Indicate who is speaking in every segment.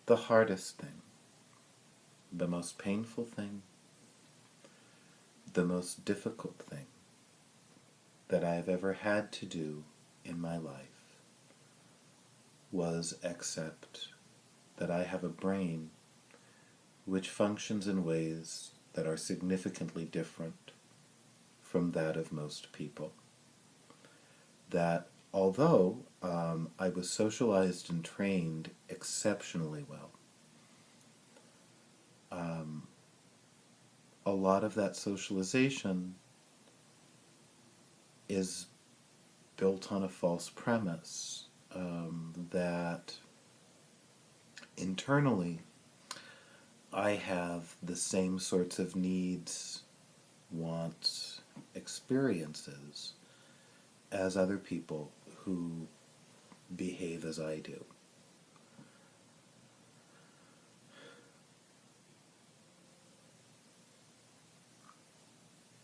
Speaker 1: The hardest thing, the most painful thing, the most difficult thing that I have ever had to do in my life was accept that I have a brain which functions in ways that are significantly different from that of most people. That although I was socialized and trained exceptionally well, a lot of that socialization is built on a false premise that internally I have the same sorts of needs, wants, experiences as other people who behave as I do.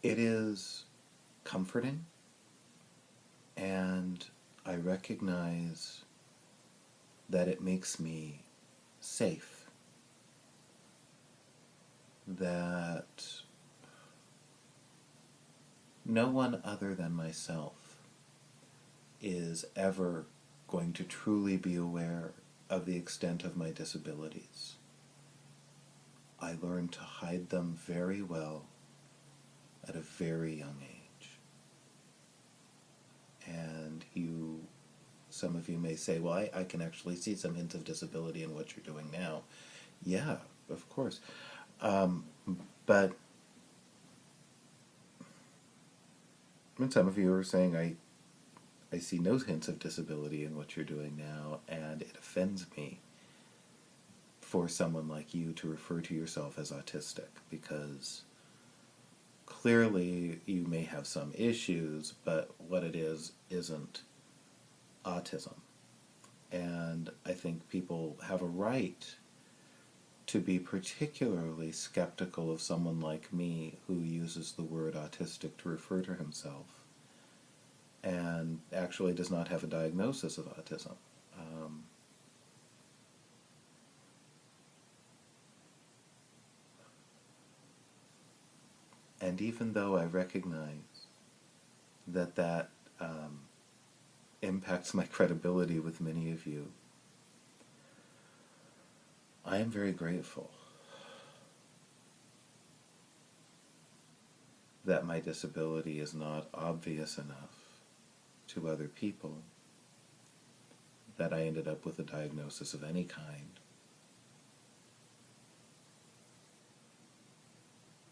Speaker 1: It is comforting, and I recognize that it makes me safe, that no one other than myself is ever going to truly be aware of the extent of my disabilities. I learned to hide them very well at a very young age. And some of you may say, well, I can actually see some hints of disability in what you're doing now. Yeah, of course. But and some of you are saying, I see no hints of disability in what you're doing now, and it offends me for someone like you to refer to yourself as autistic, because clearly you may have some issues, but what it is isn't autism. And I think people have a right to be particularly skeptical of someone like me who uses the word autistic to refer to himself and actually does not have a diagnosis of autism. And even though I recognize that impacts my credibility with many of you, I am very grateful that my disability is not obvious enough to other people that I ended up with a diagnosis of any kind.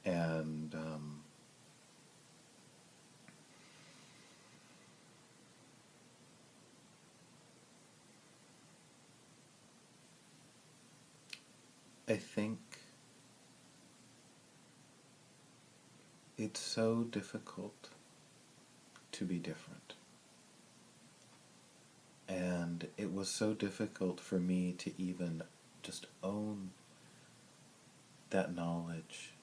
Speaker 1: And I think it's so difficult to be different. And it was so difficult for me to even just own that knowledge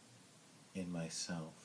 Speaker 1: in myself.